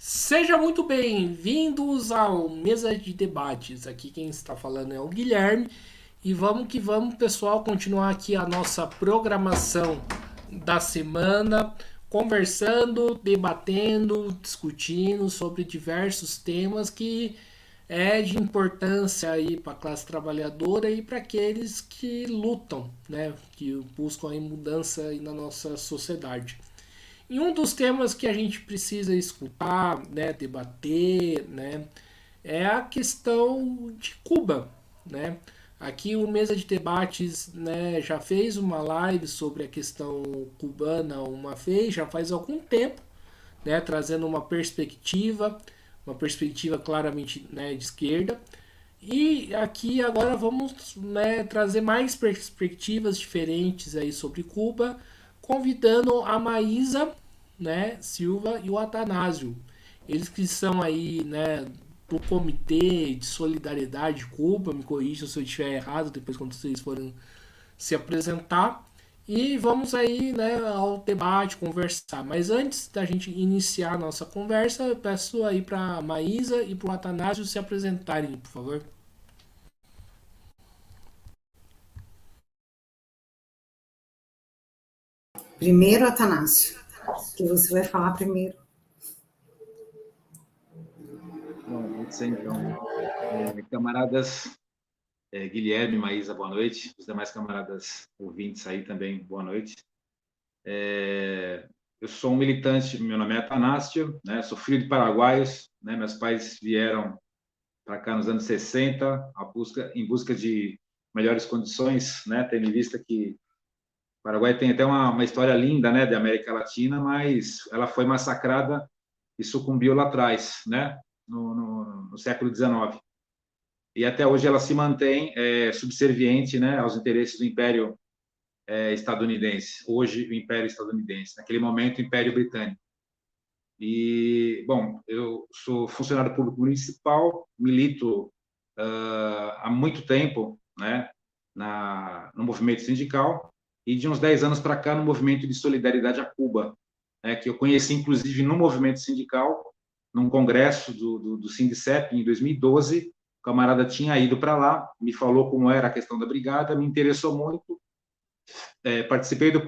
Seja muito bem-vindos ao Mesa de Debates. Aqui quem está falando é o Guilherme. E vamos que vamos, pessoal, continuar aqui a nossa programação da semana, conversando, debatendo, discutindo sobre diversos temas que é de importância aí para a classe trabalhadora e para aqueles que lutam, né, que buscam aí mudança aí na nossa sociedade. E um dos temas que a gente precisa escutar, né, debater, né, é a questão de Cuba, né? Aqui o Mesa de Debates, né, já fez uma live sobre a questão cubana uma vez, já faz algum tempo, né, trazendo uma perspectiva claramente, né, de esquerda. E aqui agora vamos, né, trazer mais perspectivas diferentes aí sobre Cuba, convidando a Maísa, né, Silva e o Atanásio. Eles que são aí, né, do Comitê de Solidariedade de Cuba, me corrijam se eu estiver errado depois quando vocês forem se apresentar. E vamos aí, né, ao debate, conversar. Mas antes da gente iniciar a nossa conversa, eu peço aí para a Maísa e para o Atanásio se apresentarem, por favor. Primeiro, Atanásio, que você vai falar primeiro. Bom, pode ser então. Camaradas Guilherme, Maísa, boa noite. Os demais camaradas ouvintes aí também, boa noite. Eu sou um militante, meu nome é Atanásio, né? Sou filho de paraguaios, né? Meus pais vieram para cá nos anos 60 em busca de melhores condições, né? Tendo em vista que o Paraguai tem até uma história linda, né, da América Latina, mas ela foi massacrada e sucumbiu lá atrás, né? No século XIX. E até hoje ela se mantém subserviente, né, aos interesses do Império estadunidense. Hoje o Império estadunidense, naquele momento o Império Britânico. E bom, eu sou funcionário público municipal, milito há muito tempo, né, no movimento sindical e de uns 10 anos para cá no movimento de solidariedade a Cuba, né, que eu conheci inclusive no movimento sindical, num congresso do Sindicep em 2012. O camarada tinha ido para lá, me falou como era a questão da brigada, me interessou muito. Participei do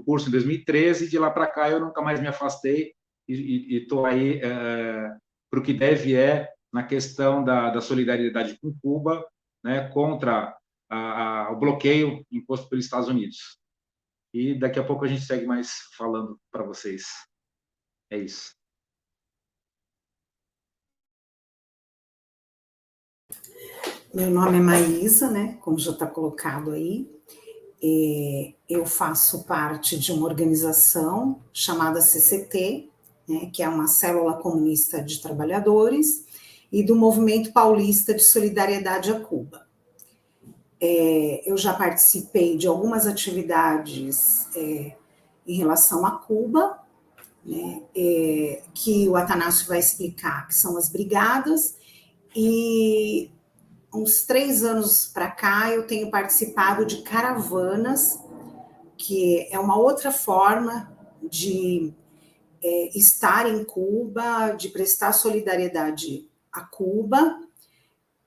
curso em 2013 e de lá para cá eu nunca mais me afastei e estou aí para o que deve na questão da solidariedade com Cuba, né, contra o bloqueio imposto pelos Estados Unidos. E daqui a pouco a gente segue mais falando para vocês. É isso. Meu nome é Maísa, né? Como já está colocado aí. Eu faço parte de uma organização chamada CCT, né, que é uma célula comunista de trabalhadores, e do Movimento Paulista de Solidariedade a Cuba. Eu já participei de algumas atividades em relação a Cuba, né, que o Atanásio vai explicar, que são as brigadas, e uns 3 anos para cá eu tenho participado de caravanas, que é uma outra forma de estar em Cuba, de prestar solidariedade a Cuba,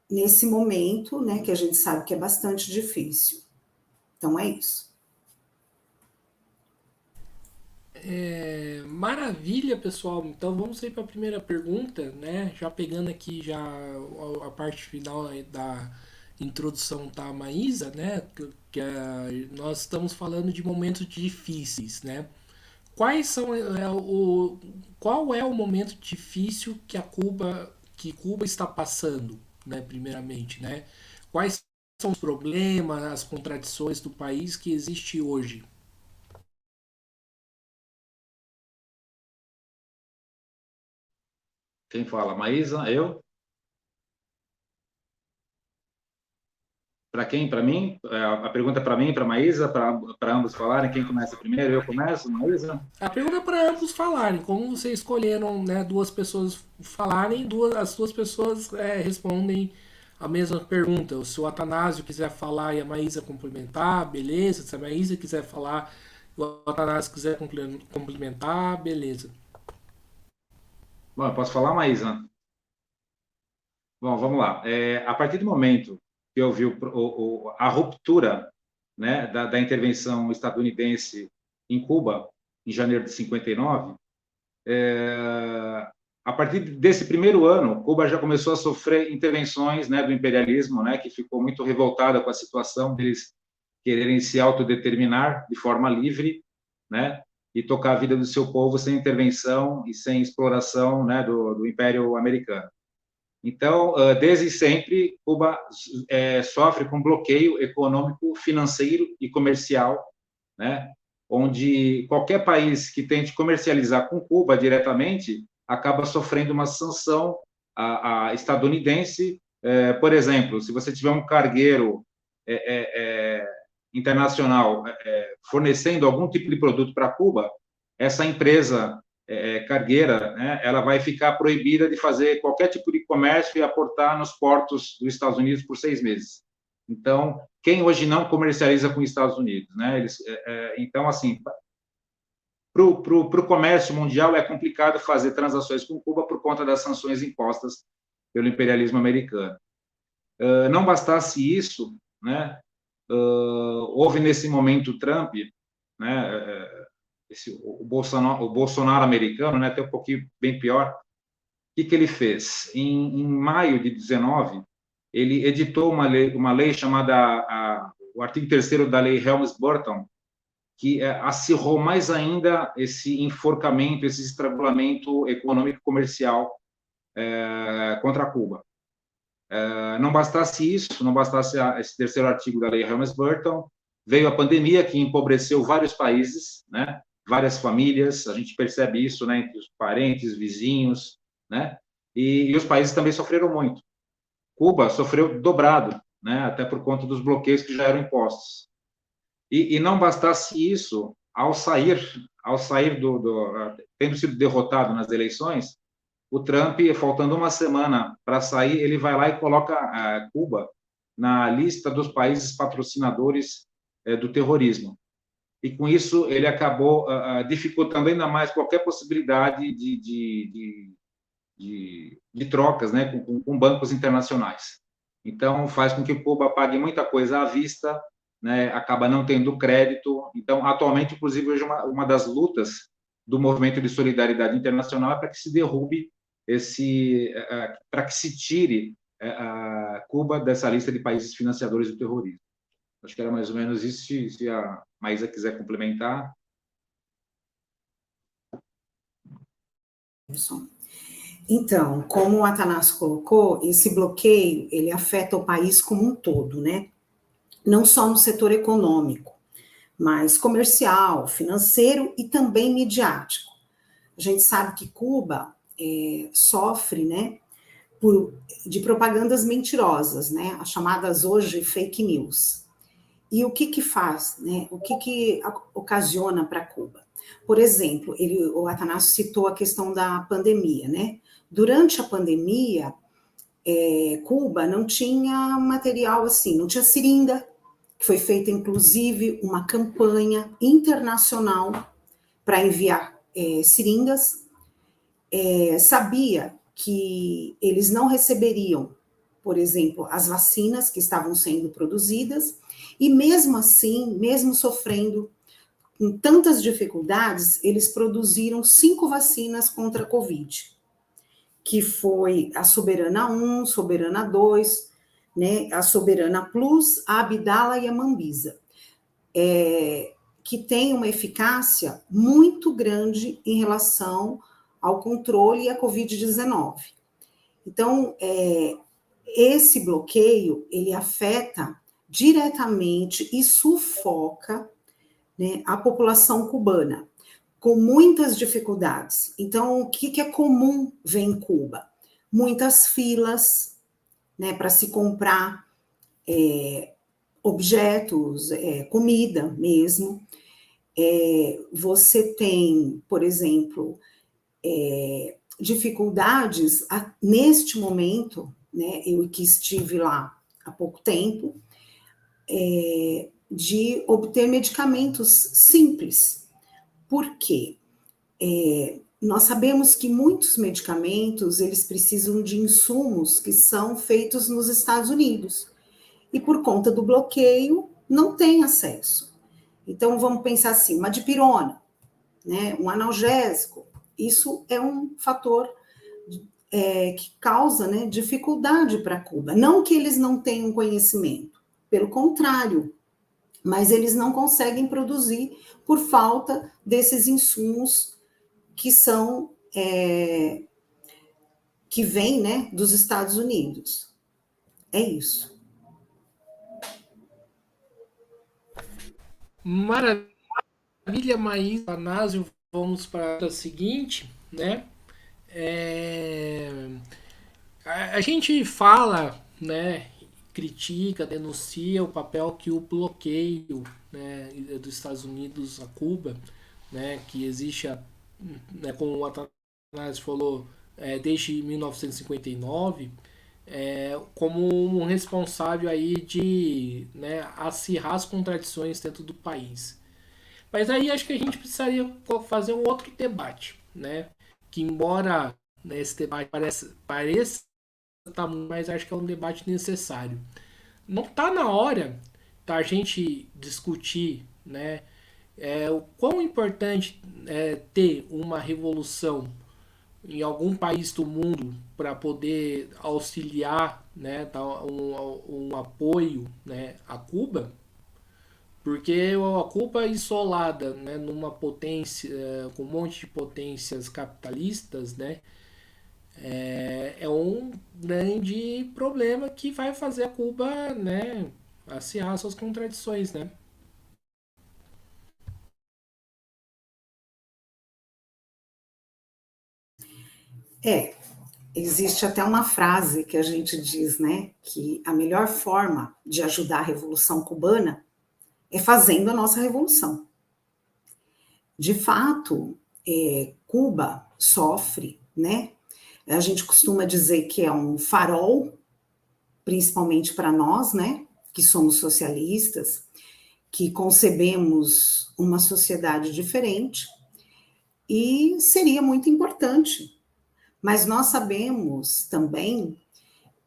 nesse momento, né, que a gente sabe que é bastante difícil. Então é isso. Maravilha, pessoal. Então vamos aí para a primeira pergunta, né? Já pegando aqui já a parte final aí da introdução da Maísa, né? Nós estamos falando de momentos difíceis, né? Quais são qual é o momento difícil que Cuba está passando, né? Primeiramente, né? Quais são os problemas, as contradições do país que existe hoje? Quem fala? Maísa? Eu? Para quem? Para mim? A pergunta é para mim, para Maísa, para ambos falarem. Quem começa primeiro? Eu começo, Maísa? A pergunta é para ambos falarem. Como vocês escolheram, né, duas pessoas falarem, as duas pessoas respondem a mesma pergunta. Se o Atanásio quiser falar e a Maísa complementar, beleza. Se a Maísa quiser falar e o Atanásio quiser complementar, beleza. Bom, eu posso falar, Maísa? Bom, vamos lá. A partir do momento que houve a ruptura, né, da intervenção estadunidense em Cuba, em janeiro de 59, a partir desse primeiro ano, Cuba já começou a sofrer intervenções, né, do imperialismo, né, que ficou muito revoltada com a situação deles quererem se autodeterminar de forma livre, né, e tocar a vida do seu povo sem intervenção e sem exploração, né, do Império Americano. Então, desde sempre, Cuba sofre com bloqueio econômico, financeiro e comercial, né? Onde qualquer país que tente comercializar com Cuba diretamente acaba sofrendo uma sanção estadunidense. Por exemplo, se você tiver um cargueiro internacional fornecendo algum tipo de produto para Cuba, essa empresa cargueira, né, ela vai ficar proibida de fazer qualquer tipo de comércio e aportar nos portos dos Estados Unidos por 6 meses. Então, quem hoje não comercializa com os Estados Unidos, né? Então, assim, para o comércio mundial é complicado fazer transações com Cuba por conta das sanções impostas pelo imperialismo americano. Não bastasse isso, né? Houve nesse momento Trump, né? O Bolsonaro americano, né? Até um pouquinho bem pior. O que ele fez? Em maio de 19, ele editou uma lei chamada o artigo 3º da lei Helms-Burton, que acirrou mais ainda esse enforcamento, esse estrangulamento econômico comercial contra Cuba. Não bastasse isso, não bastasse esse 3º artigo da lei Helms-Burton, veio a pandemia que empobreceu vários países, né? Várias famílias, a gente percebe isso, né? Entre os parentes, vizinhos, né? E os países também sofreram muito. Cuba sofreu dobrado, né? Até por conta dos bloqueios que já eram impostos. E não bastasse isso, ao sair tendo sido derrotado nas eleições, o Trump, faltando uma semana para sair, ele vai lá e coloca Cuba na lista dos países patrocinadores do terrorismo. E com isso ele acabou dificultando ainda mais qualquer possibilidade de trocas, né, com bancos internacionais. Então faz com que Cuba pague muita coisa à vista, né, acaba não tendo crédito. Então, atualmente, inclusive, hoje uma das lutas do movimento de solidariedade internacional é para que se derrube para que se tire Cuba dessa lista de países financiadores do terrorismo. Acho que era mais ou menos isso. Se a Maísa quiser complementar. Então, como o Atanásio colocou, esse bloqueio, ele afeta o país como um todo, né? Não só no setor econômico, mas comercial, financeiro e também midiático. A gente sabe que Cuba sofre, né, de propagandas mentirosas, né, as chamadas hoje fake news. E o que faz, né, o que ocasiona para Cuba? Por exemplo, o Atanásio citou a questão da pandemia, né? Durante a pandemia, Cuba não tinha material assim, não tinha seringa, que foi feita inclusive uma campanha internacional para enviar seringas. Sabia que eles não receberiam, por exemplo, as vacinas que estavam sendo produzidas, e mesmo assim, mesmo sofrendo com tantas dificuldades, eles produziram 5 vacinas contra a Covid, que foi a Soberana 1, Soberana 2, né, a Soberana Plus, a Abdala e a Mambisa, que tem uma eficácia muito grande em relação ao controle à Covid-19. Então, esse bloqueio, ele afeta diretamente e sufoca, né, a população cubana, com muitas dificuldades. Então, o que é comum ver em Cuba? Muitas filas, né, para se comprar objetos, comida mesmo. Você tem, por exemplo, dificuldades neste momento, né, eu que estive lá há pouco tempo, de obter medicamentos simples. Por quê? nós sabemos que muitos medicamentos, eles precisam de insumos que são feitos nos Estados Unidos. E por conta do bloqueio, não tem acesso. Então, vamos pensar assim, uma dipirona, né, um analgésico, isso é um fator que causa, né, dificuldade para Cuba. Não que eles não tenham conhecimento, pelo contrário, mas eles não conseguem produzir por falta desses insumos que são que vêm, né, dos Estados Unidos. É isso. Maravilha, Maísa, Anásio, vamos para a seguinte, né? É, a gente fala, né, critica, denuncia o papel que o bloqueio, né, dos Estados Unidos a Cuba, né, que existe, né, como o Atanásio falou, desde 1959, como um responsável aí de, né, acirrar as contradições dentro do país. Mas aí acho que a gente precisaria fazer um outro debate, né? Que embora, né, esse debate pareça tá, mas acho que é um debate necessário. Não está na hora da gente discutir, né, o quão importante é ter uma revolução em algum país do mundo para poder auxiliar, né, dar um apoio, né, a Cuba, porque a Cuba isolada, né, numa potência, com um monte de potências capitalistas, né, é um grande problema que vai fazer a Cuba, né, acirrar suas contradições, né? Existe até uma frase que a gente diz, né, que a melhor forma de ajudar a Revolução Cubana é fazendo a nossa revolução. De fato, Cuba sofre, né? A gente costuma dizer que é um farol, principalmente para nós, né, que somos socialistas, que concebemos uma sociedade diferente, e seria muito importante. Mas nós sabemos também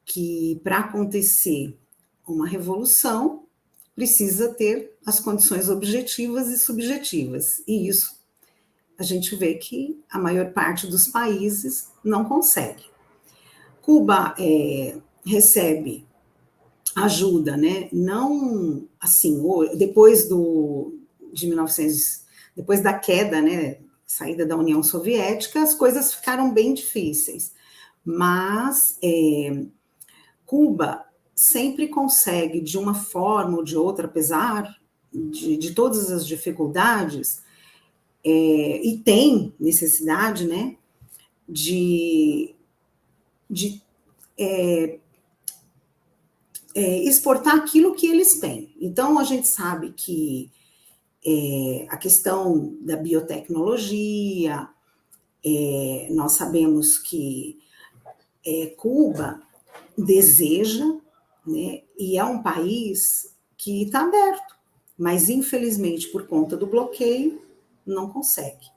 que para acontecer uma revolução precisa ter as condições objetivas e subjetivas. E isso a gente vê que a maior parte dos países não consegue. Cuba recebe ajuda, né? Não assim, depois de 1900, depois da queda, né? Saída da União Soviética, as coisas ficaram bem difíceis. Mas Cuba sempre consegue, de uma forma ou de outra, apesar de todas as dificuldades, e tem necessidade, né, de exportar aquilo que eles têm. Então, a gente sabe que a questão da biotecnologia, nós sabemos que Cuba deseja, né, e é um país que está aberto, mas infelizmente por conta do bloqueio não consegue.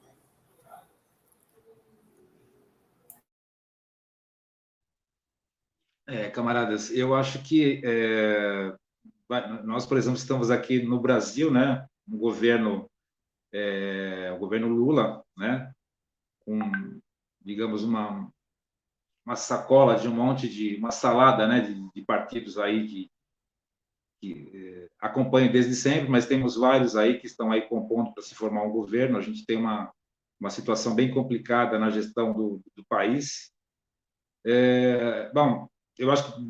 Camaradas, eu acho que nós, por exemplo, estamos aqui no Brasil, né, no governo, o governo Lula, né, com, digamos, uma sacola de um monte de, uma salada, né, de partidos aí que acompanham desde sempre, mas temos vários aí que estão aí compondo para se formar um governo. A gente tem uma situação bem complicada na gestão do país. Bom, eu acho que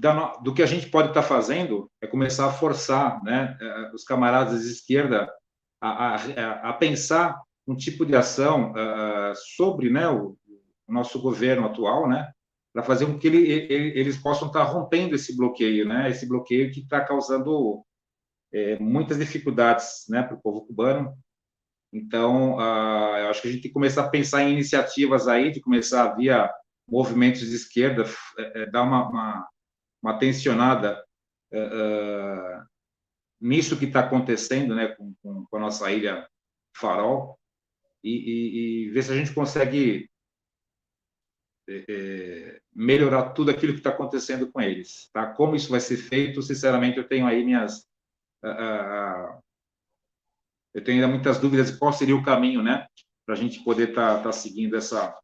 do que a gente pode estar fazendo é começar a forçar, né, os camaradas de esquerda a pensar um tipo de ação sobre, né, o nosso governo atual, né, para fazer com que eles possam estar rompendo esse bloqueio, né, esse bloqueio que está causando muitas dificuldades, né, para o povo cubano. Então, eu acho que a gente tem que começar a pensar em iniciativas aí, de começar via movimentos de esquerda, dar uma tensionada nisso que está acontecendo, né, com a nossa ilha Farol, e ver se a gente consegue melhorar tudo aquilo que está acontecendo com eles. Tá? Como isso vai ser feito, sinceramente, eu tenho aí eu tenho ainda muitas dúvidas de qual seria o caminho, né, para a gente poder estar seguindo essa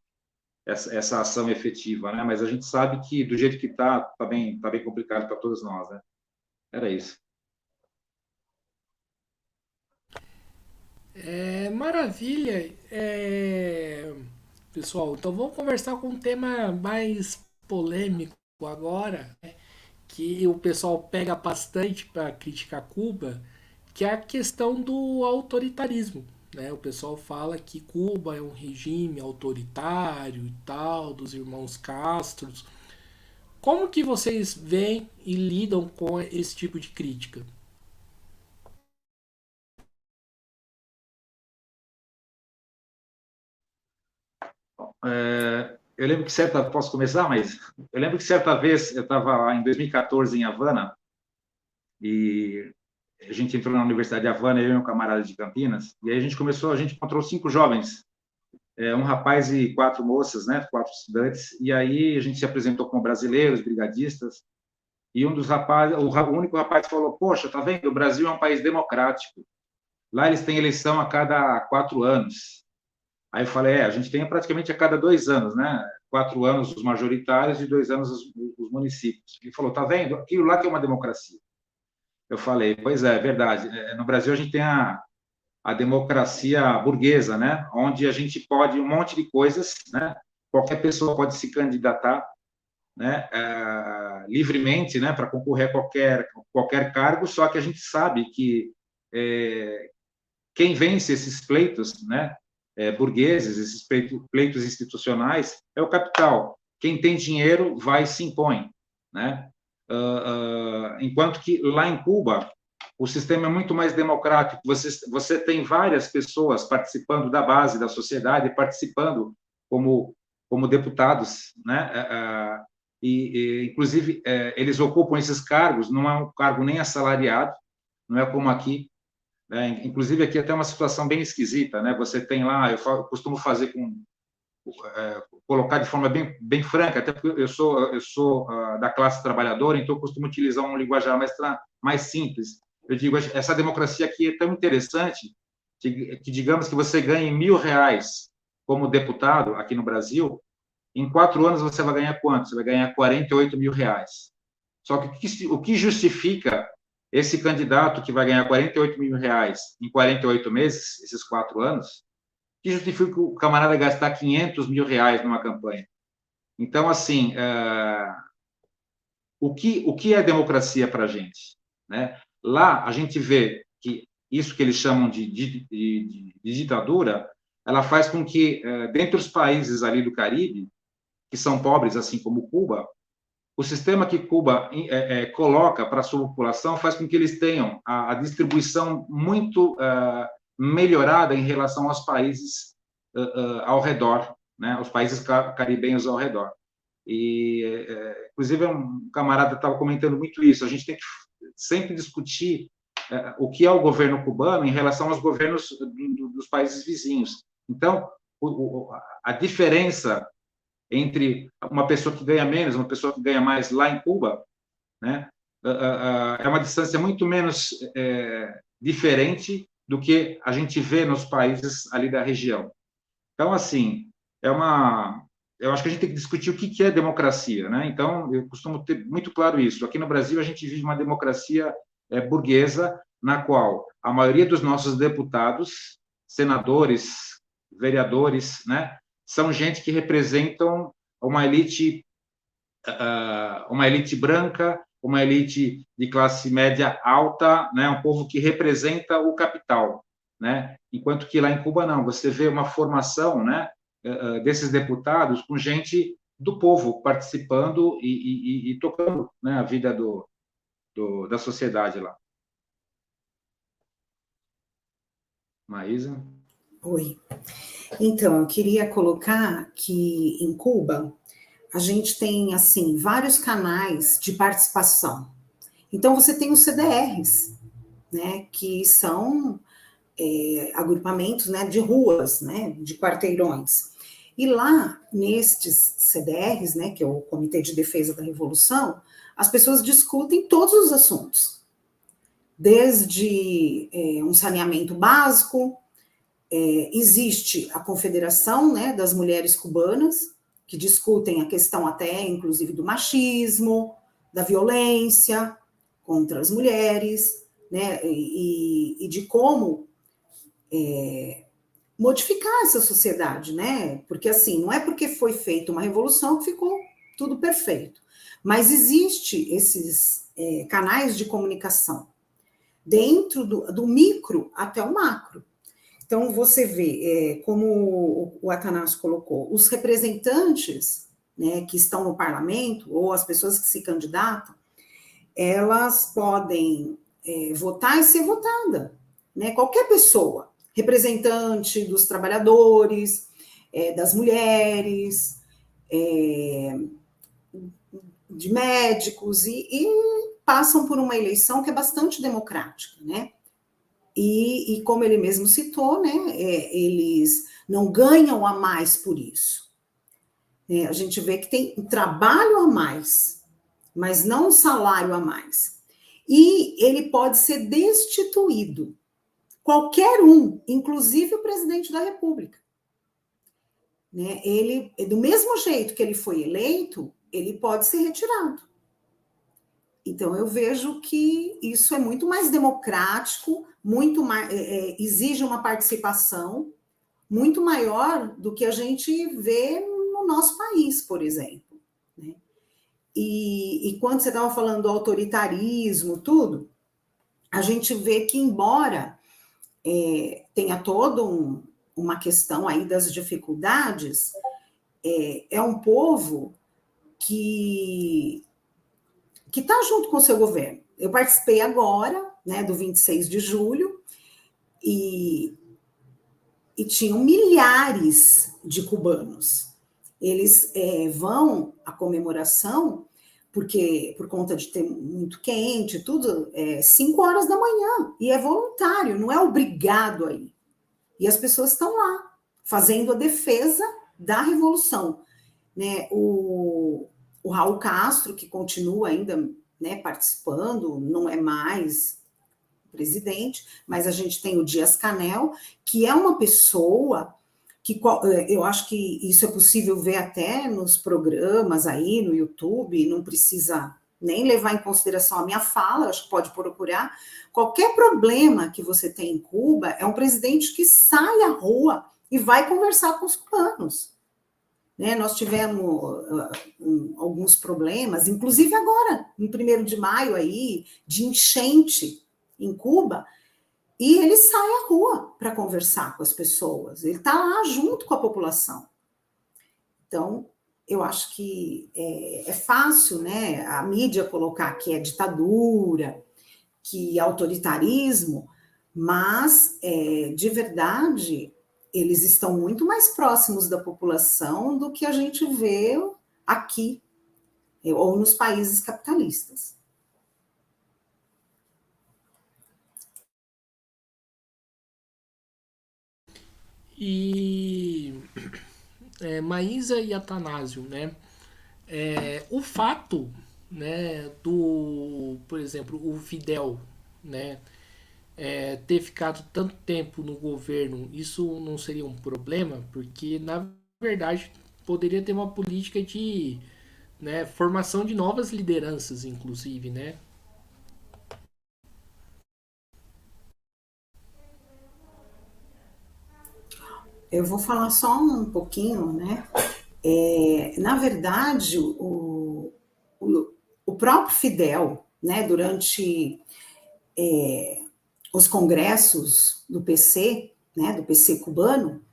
ação efetiva, né? Mas a gente sabe que do jeito que está bem complicado para todos nós, né? Era isso. Maravilha. Pessoal, então vamos conversar com um tema mais polêmico agora, né, que o pessoal pega bastante para criticar Cuba, que é a questão do autoritarismo. Né? O pessoal fala que Cuba é um regime autoritário e tal, dos irmãos Castro. Como que vocês veem e lidam com esse tipo de crítica? Eu lembro que posso começar, mas eu lembro que certa vez eu estava em 2014 em Havana e a gente entrou na Universidade de Havana, eu e um camarada de Campinas, e aí a gente encontrou 5 jovens, um rapaz e 4 moças, né, 4 estudantes, e aí a gente se apresentou como brasileiros, brigadistas, e um dos rapazes, o único rapaz falou, poxa, tá vendo, o Brasil é um país democrático, lá eles têm eleição a cada 4 anos. Aí eu falei, a gente tem praticamente a cada 2 anos, né? 4 anos os majoritários e 2 anos os municípios. Ele falou, tá vendo? Aquilo lá que é uma democracia. Eu falei, pois é verdade. No Brasil a gente tem a democracia burguesa, né? Onde a gente pode um monte de coisas, né? Qualquer pessoa pode se candidatar, né? Livremente, né? Para concorrer a qualquer cargo. Só que a gente sabe que quem vence esses pleitos, né? Burgueses, esses pleitos institucionais, é o capital. Quem tem dinheiro vai e se impõe, né? Enquanto que lá em Cuba o sistema é muito mais democrático. Você tem várias pessoas participando da base da sociedade, participando como deputados, né? Inclusive eles ocupam esses cargos. Não é um cargo nem assalariado, não é como aqui. Inclusive aqui até uma situação bem esquisita, né? Você tem lá, eu costumo fazer colocar de forma bem franca, até porque eu sou da classe trabalhadora, então eu costumo utilizar um linguajar mais simples. Eu digo, essa democracia aqui é tão interessante que digamos que você ganhe R$1.000 como deputado aqui no Brasil, em 4 anos você vai ganhar quanto? Você vai ganhar R$48.000. Só que o que justifica esse candidato que vai ganhar R$48.000 em 48 meses, esses 4 anos, que justifica o camarada gastar R$500.000 numa campanha? Então, assim, o que é democracia para a gente? Né? Lá, a gente vê que isso que eles chamam de ditadura, ela faz com que, dentre os países ali do Caribe, que são pobres, assim como Cuba, o sistema que Cuba coloca para a sua população faz com que eles tenham a distribuição muito melhorada em relação aos países ao redor, né? Os países caribenhos ao redor. Inclusive, um camarada estava comentando muito isso. A gente tem que sempre discutir o que é o governo cubano em relação aos governos dos países vizinhos. Então, a diferença entre uma pessoa que ganha menos, uma pessoa que ganha mais lá em Cuba, né, é uma distância muito menos diferente do que a gente vê nos países ali da região. Então, assim, eu acho que a gente tem que discutir o que é democracia, né? Então, eu costumo ter muito claro isso. Aqui no Brasil, a gente vive uma democracia burguesa, na qual a maioria dos nossos deputados, senadores, vereadores, né, são gente que representam uma elite branca, uma elite de classe média alta, né, um povo que representa o capital, né? Enquanto que lá em Cuba não, você vê uma formação, né, desses deputados com gente do povo participando e tocando, né, a vida da sociedade lá. Maísa? Oi. Então, eu queria colocar que em Cuba a gente tem assim vários canais de participação. Então, você tem os CDRs, né, que são agrupamentos, né, de ruas, né, de quarteirões. E lá, nestes CDRs, né, que é o Comitê de Defesa da Revolução, as pessoas discutem todos os assuntos, desde um saneamento básico, existe a Confederação, né, das Mulheres Cubanas, que discutem a questão até, inclusive, do machismo, da violência contra as mulheres, né, e de como modificar essa sociedade, né? Porque, assim, não é porque foi feita uma revolução que ficou tudo perfeito, mas existe esses canais de comunicação, dentro do micro até o macro. Então, você vê, como o Atanásio colocou, os representantes, né, que estão no parlamento, ou as pessoas que se candidatam, elas podem votar e ser votada, né? Qualquer pessoa, representante dos trabalhadores, das mulheres, de médicos, e passam por uma eleição que é bastante democrática, né? E como ele mesmo citou, né, eles não ganham a mais por isso. A gente vê que tem um trabalho a mais, mas não um salário a mais. E ele pode ser destituído. Qualquer um, inclusive o presidente da República. Né? Ele, do mesmo jeito que ele foi eleito, ele pode ser retirado. Então, eu vejo que isso é muito mais democrático, muito mais, exige uma participação muito maior do que a gente vê no nosso país, por exemplo. Né? E quando você estava falando do autoritarismo, tudo, a gente vê que, embora tenha toda uma questão aí das dificuldades, é um povo que está junto com o seu governo. Eu participei agora, né, do 26 de julho, e tinham milhares de cubanos. Eles vão à comemoração, porque por conta de ter muito quente, tudo, 5 horas da manhã, e é voluntário, não é obrigado a ir. E as pessoas estão lá, fazendo a defesa da revolução. Né? O Raul Castro, que continua ainda, né, participando, não é mais presidente, mas a gente tem o Dias-Canel, que é uma pessoa que eu acho que isso é possível ver até nos programas aí no YouTube, não precisa nem levar em consideração a minha fala, acho que pode procurar. Qualquer problema que você tem em Cuba é um presidente que sai à rua e vai conversar com os cubanos. Né? Nós tivemos alguns problemas, inclusive agora, no 1º de maio, aí, de enchente em Cuba, e ele sai à rua para conversar com as pessoas, ele está lá junto com a população. Então, eu acho que é fácil, né, a mídia colocar que é ditadura, que é autoritarismo, mas, de verdade, eles estão muito mais próximos da população do que a gente vê aqui, ou nos países capitalistas. E Maísa e Atanásio, né? O fato, né, por exemplo, o Fidel, né, ter ficado tanto tempo no governo, isso não seria um problema? Porque, na verdade, poderia ter uma política de, né, formação de novas lideranças, inclusive, né? Eu vou falar só um pouquinho, né? Na verdade, o próprio Fidel, né, durante os congressos do PC, né, do PC cubano,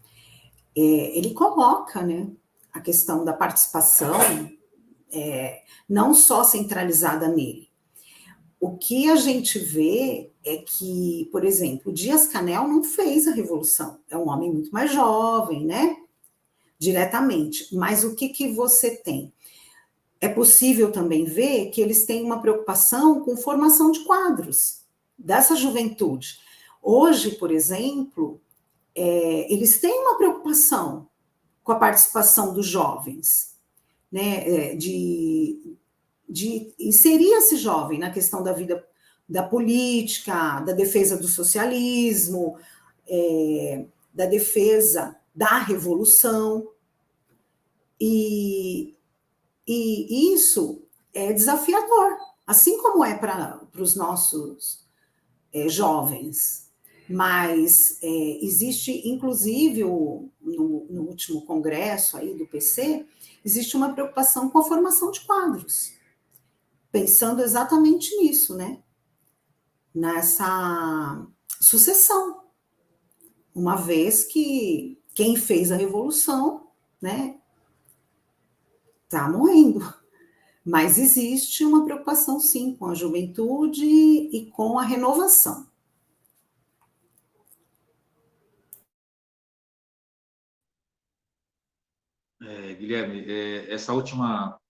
ele coloca, né, a questão da participação não só centralizada nele. O que a gente vê é que, por exemplo, o Dias-Canel não fez a revolução, é um homem muito mais jovem, né, diretamente, mas o que você tem? É possível também ver que eles têm uma preocupação com formação de quadros dessa juventude. Hoje, por exemplo, eles têm uma preocupação com a participação dos jovens, né, de inserir esse jovem na questão da vida da política, da defesa do socialismo, da defesa da revolução, e isso é desafiador, assim como é para os nossos jovens. Mas existe, inclusive, no último congresso aí do PC, existe uma preocupação com a formação de quadros, pensando exatamente nisso, né? Nessa sucessão, uma vez que quem fez a revolução, né, está morrendo. Mas existe uma preocupação, sim, com a juventude e com a renovação. Guilherme, essa última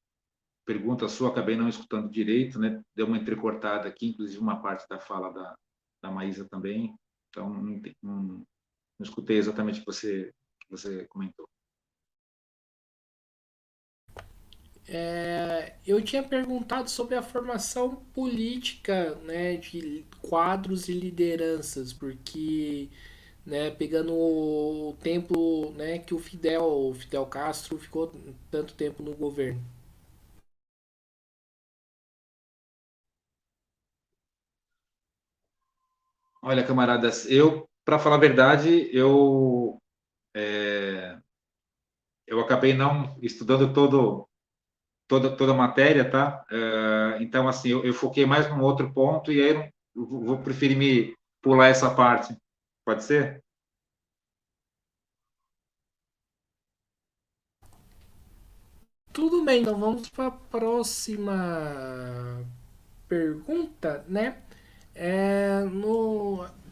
pergunta sua, acabei não escutando direito, né? Deu uma entrecortada aqui, inclusive uma parte da fala da Maísa também, então não escutei exatamente o que você comentou. Eu tinha perguntado sobre a formação política, né, de quadros e lideranças, porque, né, pegando o tempo, né, que o Fidel Castro ficou tanto tempo no governo. Olha, camaradas, para falar a verdade, eu acabei não estudando toda a matéria, tá? Então, assim, eu foquei mais num outro ponto e aí eu vou preferir me pular essa parte. Pode ser? Tudo bem, então vamos para a próxima pergunta, né?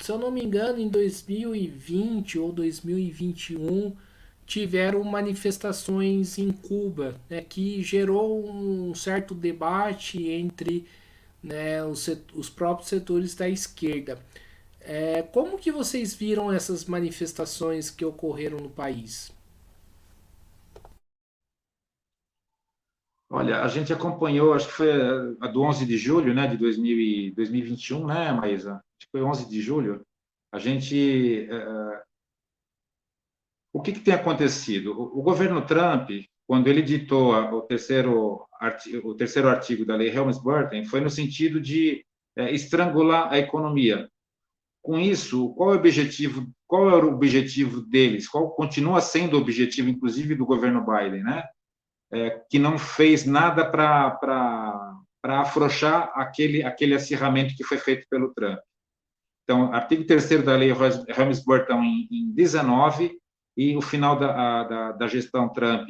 Se eu não me engano, em 2020 ou 2021 tiveram manifestações em Cuba, né, que gerou um certo debate entre, né, os próprios setores da esquerda. Como que vocês viram essas manifestações que ocorreram no país? Olha, a gente acompanhou, acho que foi a do 11 de julho, né, de 2021, né, Maísa? Acho que foi 11 de julho. A gente, o que tem acontecido? O governo Trump, quando ele ditou o terceiro artigo da lei Helms-Burton, foi no sentido de estrangular a economia. Com isso, qual era o objetivo deles? Qual continua sendo o objetivo, inclusive, do governo Biden, né? Que não fez nada para afrouxar aquele acirramento que foi feito pelo Trump. Então, artigo 3º da lei Helms-Burton em 19 e o final da gestão Trump,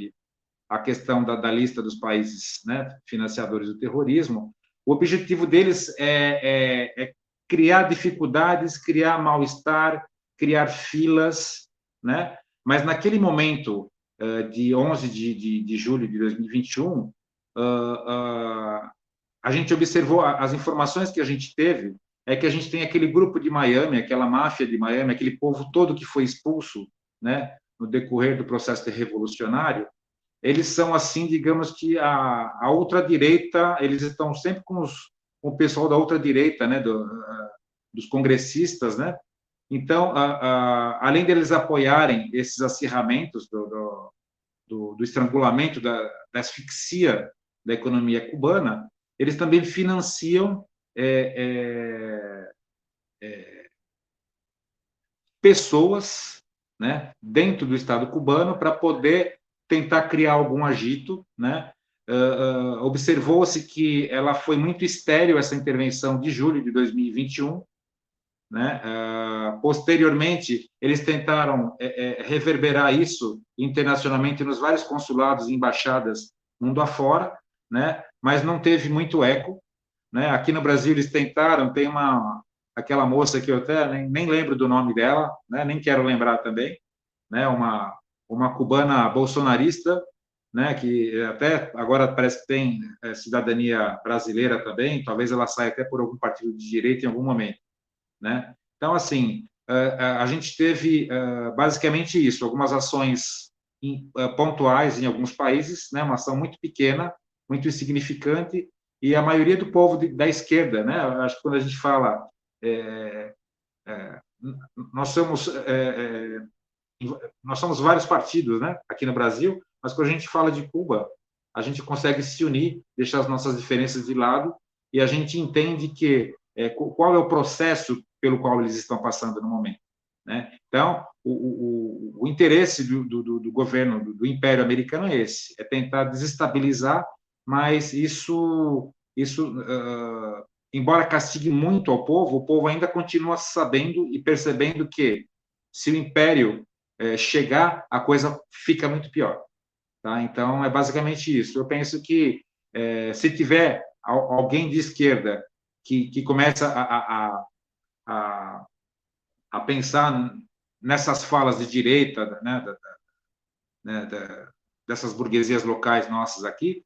a questão da lista dos países, né, financiadores do terrorismo. O objetivo deles é criar dificuldades, criar mal-estar, criar filas, né? Mas naquele momento de 11 de julho de 2021, a gente observou, as informações que a gente teve é que a gente tem aquele grupo de Miami, aquela máfia de Miami, aquele povo todo que foi expulso, né, no decorrer do processo revolucionário. Eles são assim, digamos que a ultradireita, eles estão sempre com o pessoal da ultradireita, né, dos congressistas, né? Então, além deles apoiarem esses acirramentos do estrangulamento, da asfixia da economia cubana, eles também financiam pessoas, né, dentro do Estado cubano para poder tentar criar algum agito, né? Observou-se que ela foi muito estéril, essa intervenção de julho de 2021, né? Posteriormente, eles tentaram reverberar isso internacionalmente nos vários consulados e embaixadas mundo afora, né? Mas não teve muito eco, né? Aqui no Brasil eles tentaram, tem aquela moça que eu até nem lembro do nome dela, né? Nem quero lembrar também, né? Uma cubana bolsonarista, né? Que até agora parece que tem cidadania brasileira também, talvez ela saia até por algum partido de direita em algum momento, né? Então, assim, a gente teve basicamente isso, algumas ações pontuais em alguns países, né? Uma ação muito pequena, muito insignificante, e a maioria do povo da esquerda, né? Acho que quando a gente fala nós somos nós somos vários partidos, né, aqui no Brasil, mas quando a gente fala de Cuba, a gente consegue se unir, deixar as nossas diferenças de lado, e a gente entende que qual é o processo pelo qual eles estão passando no momento, né? Então, o interesse do governo, do Império Americano é esse, é tentar desestabilizar, mas isso embora castigue muito ao povo, o povo ainda continua sabendo e percebendo que se o Império chegar, a coisa fica muito pior. Tá? Então, é basicamente isso. Eu penso que se tiver alguém de esquerda que começa a pensar nessas falas de direita, né, dessas burguesias locais nossas aqui,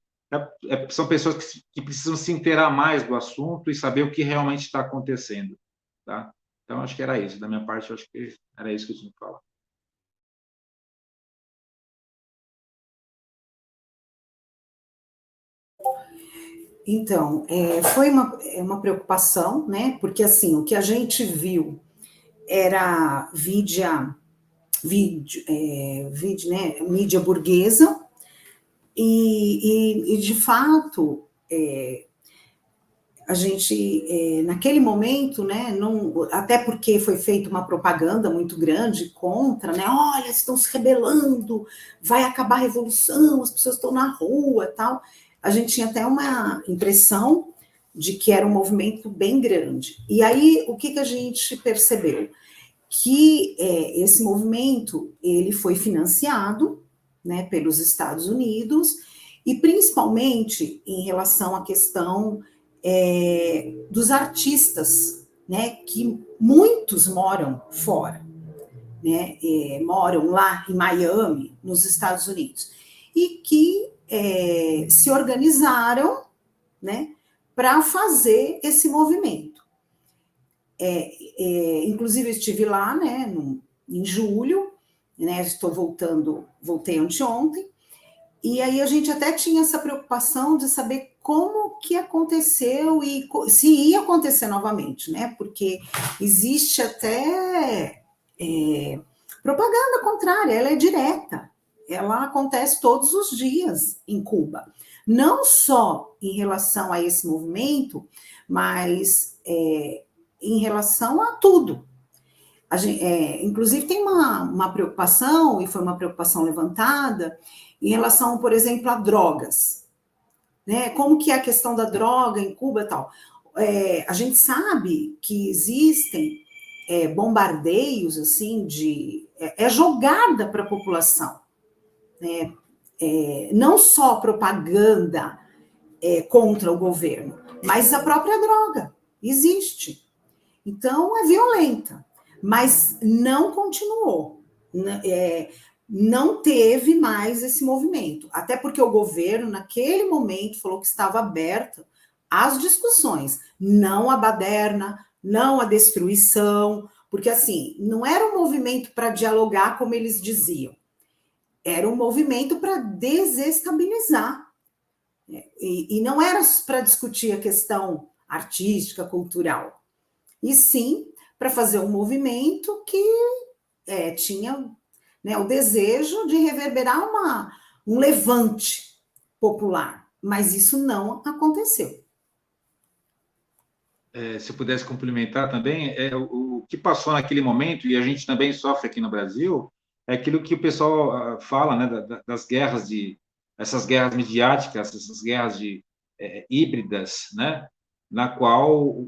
são pessoas que precisam se inteirar mais do assunto e saber o que realmente está acontecendo. Tá? Então, acho que era isso. Da minha parte, acho que era isso que eu tinha que falar. Então, foi uma preocupação, né? Porque, assim, o que a gente viu era né, mídia burguesa, e de fato, a gente, naquele momento, né, não, até porque foi feita uma propaganda muito grande contra, né, olha, estão se rebelando, vai acabar a revolução, as pessoas estão na rua, tal. A gente tinha até uma impressão de que era um movimento bem grande. E aí, o que a gente percebeu? Que esse movimento, ele foi financiado, né, pelos Estados Unidos, e principalmente em relação à questão dos artistas, né, que muitos moram fora, né, moram lá em Miami, nos Estados Unidos, e que se organizaram, né, para fazer esse movimento. Inclusive, eu estive lá, né, em julho, né, voltei anteontem, e aí a gente até tinha essa preocupação de saber como que aconteceu e se ia acontecer novamente, né? Porque existe até propaganda contrária, ela é direta, ela acontece todos os dias em Cuba. Não só em relação a esse movimento, mas em relação a tudo. Inclusive, tem uma preocupação, e foi uma preocupação levantada, em relação, por exemplo, a drogas. Né? Como que é a questão da droga em Cuba e tal? A gente sabe que existem bombardeios, assim, jogada para a população. Né? Não só propaganda contra o governo, mas a própria droga existe. Então, é violenta, mas não continuou. Não teve mais esse movimento, até porque o governo, naquele momento, falou que estava aberto às discussões, não a baderna, não a destruição, porque, assim, não era um movimento para dialogar, como eles diziam, era um movimento para desestabilizar, e não era para discutir a questão artística, cultural, e sim para fazer um movimento que tinha, né, o desejo de reverberar um levante popular, mas isso não aconteceu. Se eu pudesse complementar também, o que passou naquele momento, e a gente também sofre aqui no Brasil, é aquilo que o pessoal fala, né, essas guerras midiáticas, essas guerras híbridas, né, na qual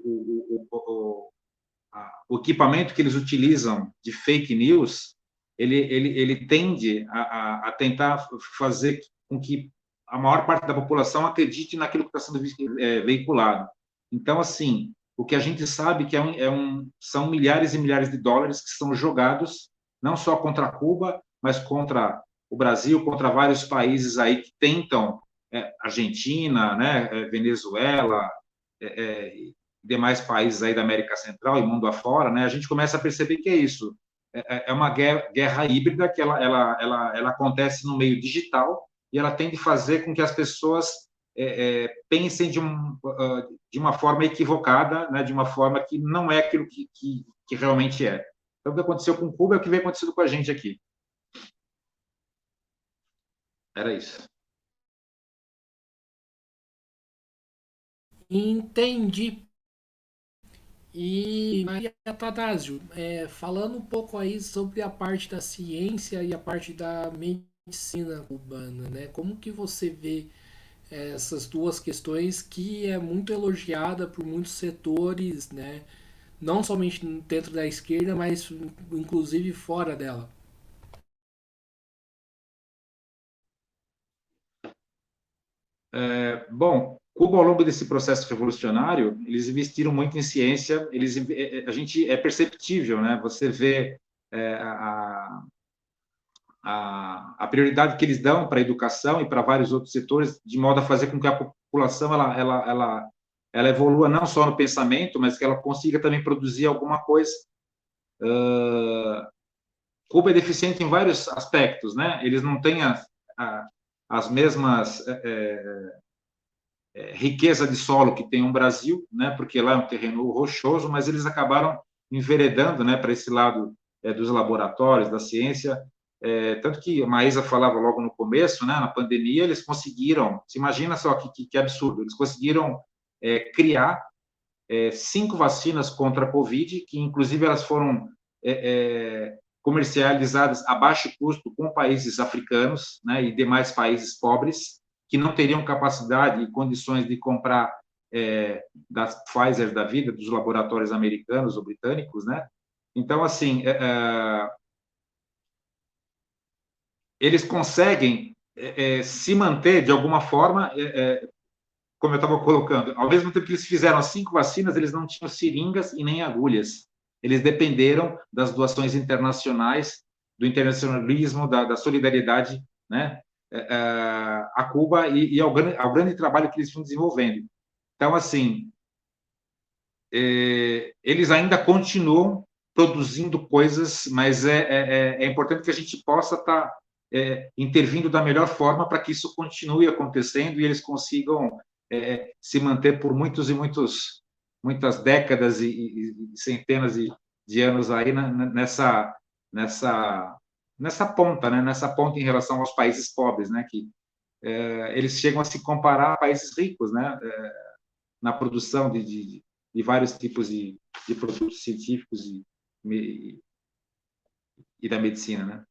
o equipamento que eles utilizam de fake news, ele tende a tentar fazer com que a maior parte da população acredite naquilo que está sendo veiculado. Então, assim, o que a gente sabe que são milhares e milhares de dólares que são jogados não só contra Cuba, mas contra o Brasil, contra vários países aí que tentam, Argentina, né, Venezuela, demais países aí da América Central e mundo afora, né, a gente começa a perceber que é isso. é uma guerra híbrida que ela acontece no meio digital e ela tem de fazer com que as pessoas pensem de uma forma equivocada, né, de uma forma que não é aquilo que realmente é. Então, o que aconteceu com Cuba é o que vem acontecendo com a gente aqui. Era isso. Entendi. E Maria Tadásio, falando um pouco aí sobre a parte da ciência e a parte da medicina cubana, né? Como que você vê essas duas questões que é muito elogiada por muitos setores, né? Não somente dentro da esquerda, mas inclusive fora dela. Bom, Cuba, ao longo desse processo revolucionário, eles investiram muito em ciência, a gente é perceptível, né? Você vê a prioridade que eles dão para a educação e para vários outros setores, de modo a fazer com que a população ela evolua não só no pensamento, mas que ela consiga também produzir alguma coisa. Cuba é deficiente em vários aspectos, né? Eles não têm as mesmas riqueza de solo que tem o Brasil, né? Porque lá é um terreno rochoso, mas eles acabaram enveredando, né, para esse lado dos laboratórios, da ciência. Tanto que a Maísa falava logo no começo, né, na pandemia, eles conseguiram, se imagina só que absurdo, eles conseguiram criar 5 vacinas contra a Covid, que inclusive elas foram comercializadas a baixo custo com países africanos, né, e demais países pobres, que não teriam capacidade e condições de comprar da Pfizer da vida, dos laboratórios americanos ou britânicos, né? Então, assim, eles conseguem se manter de alguma forma, como eu estava colocando, ao mesmo tempo que eles fizeram as 5 vacinas, eles não tinham seringas e nem agulhas. Eles dependeram das doações internacionais, do internacionalismo, da solidariedade, né, a Cuba e ao grande trabalho que eles estão desenvolvendo. Então, assim, eles ainda continuam produzindo coisas, mas é importante que a gente possa estar intervindo da melhor forma para que isso continue acontecendo e eles consigam se manter por muitas décadas e centenas de anos aí nessa ponta, né? Nessa ponta em relação aos países pobres, né? Que eles chegam a se comparar a países ricos, né? Na produção de vários tipos de produtos científicos e da medicina, né?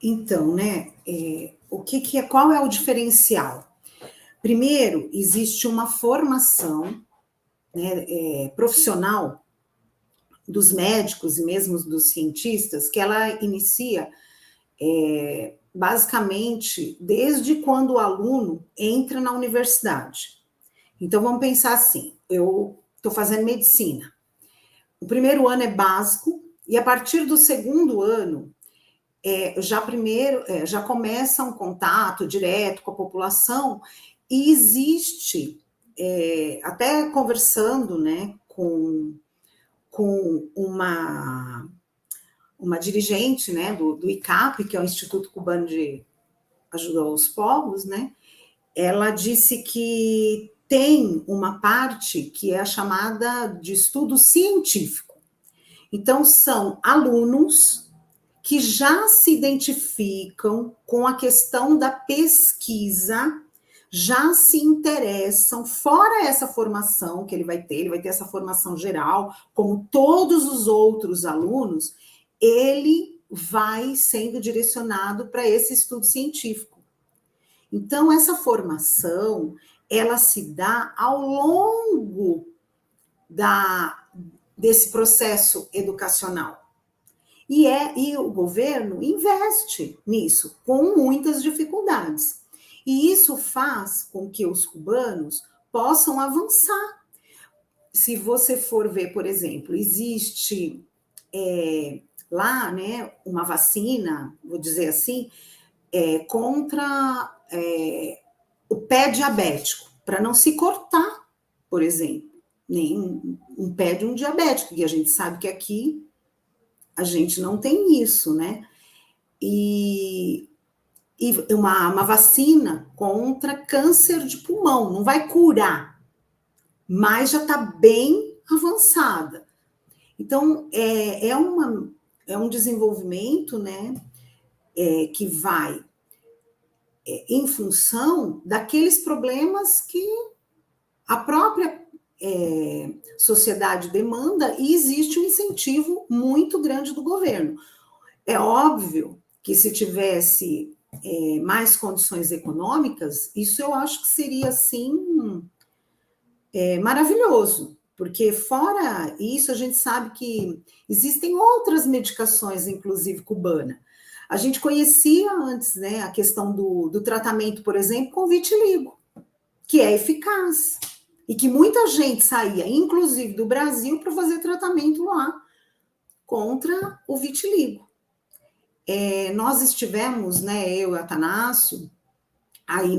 Então, né, qual é o diferencial? Primeiro, existe uma formação, né, profissional dos médicos e mesmo dos cientistas, que ela inicia basicamente desde quando o aluno entra na universidade. Então, vamos pensar assim, eu estou fazendo medicina. O primeiro ano é básico, e a partir do segundo ano, já começa um contato direto com a população, e existe, até conversando, né, com uma dirigente, né, do ICAP, que é o Instituto Cubano de Ajuda aos Povos, né, ela disse que tem uma parte que é a chamada de estudo científico. Então, são alunos que já se identificam com a questão da pesquisa, já se interessam, fora essa formação que ele vai ter essa formação geral, como todos os outros alunos, ele vai sendo direcionado para esse estudo científico. Então, essa formação, ela se dá ao longo desse processo educacional. E o governo investe nisso, com muitas dificuldades. E isso faz com que os cubanos possam avançar. Se você for ver, por exemplo, existe lá, né, uma vacina, vou dizer assim, contra o pé diabético, para não se cortar, por exemplo, nem um pé de um diabético, e a gente sabe que aqui a gente não tem isso, né? E uma vacina contra câncer de pulmão, não vai curar, mas já está bem avançada. Então, é um desenvolvimento, né, que vai em função daqueles problemas que a própria sociedade demanda, e existe um incentivo muito grande do governo. É óbvio que se tivesse mais condições econômicas, isso eu acho que seria, assim, maravilhoso, porque fora isso, a gente sabe que existem outras medicações, inclusive cubana. A gente conhecia antes, né, a questão do tratamento, por exemplo, com vitiligo, que é eficaz, e que muita gente saía, inclusive do Brasil, para fazer tratamento lá contra o vitiligo. Nós estivemos, né, eu e o Atanásio, aí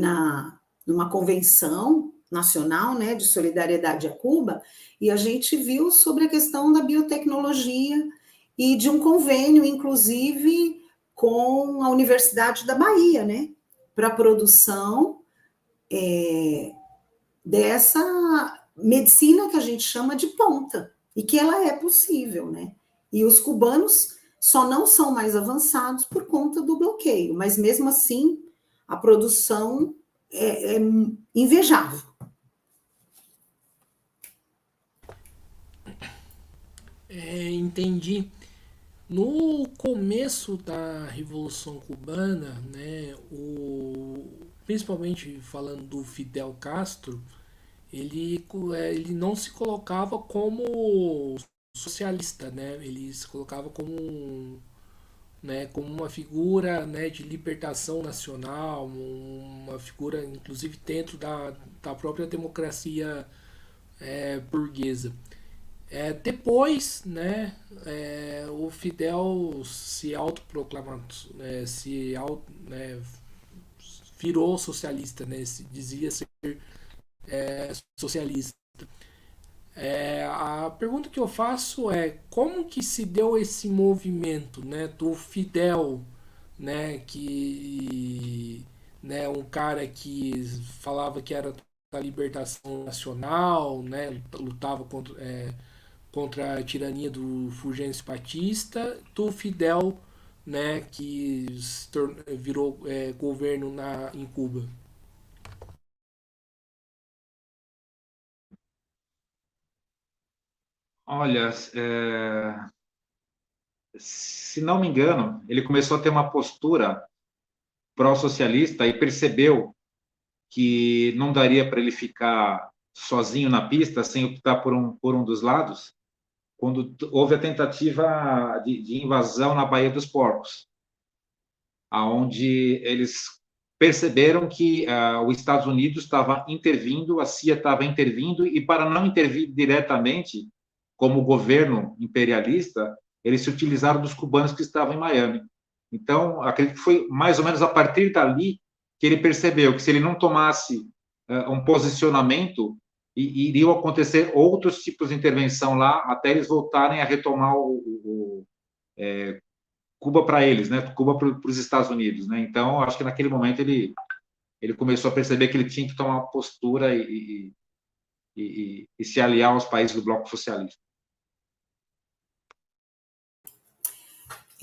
numa convenção nacional, né, de solidariedade a Cuba, e a gente viu sobre a questão da biotecnologia e de um convênio, inclusive, com a Universidade da Bahia, né, para a produção dessa medicina que a gente chama de ponta, e que ela é possível, né? E os cubanos só não são mais avançados por conta do bloqueio, mas mesmo assim a produção é invejável. Entendi. No começo da Revolução Cubana, né, principalmente falando do Fidel Castro, ele não se colocava como socialista, né? Ele se colocava como uma figura, né, de libertação nacional, uma figura, inclusive, dentro da própria democracia burguesa. Depois, né, o Fidel se autoproclamou, virou socialista, né, dizia ser socialista. A pergunta que eu faço é como que se deu esse movimento, né, do Fidel, né, que, né, um cara que falava que era da libertação nacional, né, lutava contra a tirania do Fulgêncio Batista, do Fidel, né, que virou governo em Cuba. Olha, se não me engano, ele começou a ter uma postura pró-socialista e percebeu que não daria para ele ficar sozinho na pista sem optar por um dos lados, quando houve a tentativa de invasão na Baía dos Porcos, aonde eles perceberam que os Estados Unidos estava intervindo, a CIA estava intervindo, e para não intervir diretamente, como governo imperialista, eles se utilizaram dos cubanos que estavam em Miami. Então, acredito que foi mais ou menos a partir dali que ele percebeu que se ele não tomasse um posicionamento, iriam acontecer outros tipos de intervenção lá, até eles voltarem a retomar Cuba para eles, né? Cuba para os Estados Unidos, né? Então, acho que naquele momento ele começou a perceber que ele tinha que tomar uma postura e se aliar aos países do bloco socialista.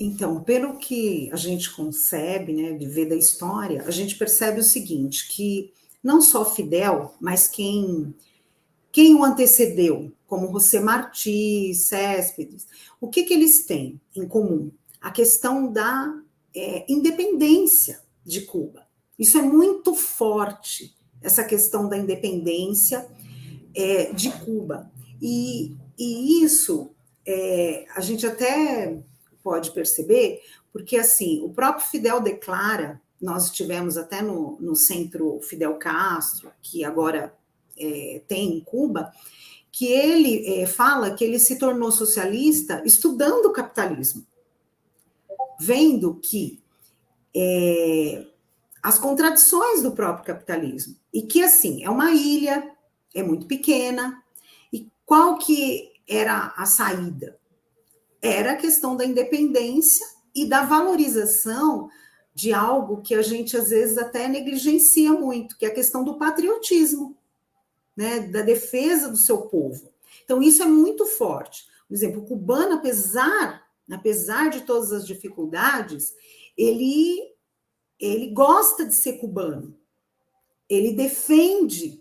Então, pelo que a gente concebe, né, de ver da história, a gente percebe o seguinte, que não só Fidel, mas quem o antecedeu, como José Martí, Céspedes, o que eles têm em comum? A questão da independência de Cuba. Isso é muito forte, essa questão da independência de Cuba. E isso a gente até pode perceber, porque assim, o próprio Fidel declara, nós estivemos até no centro Fidel Castro, que agora tem em Cuba, que ele fala que ele se tornou socialista estudando o capitalismo, vendo que as contradições do próprio capitalismo, e que assim, é uma ilha, é muito pequena, e qual que era a saída? Era a questão da independência e da valorização de algo que a gente, às vezes, até negligencia muito, que é a questão do patriotismo, né, da defesa do seu povo. Então, isso é muito forte. Por exemplo, o cubano, apesar de todas as dificuldades, ele gosta de ser cubano. Ele defende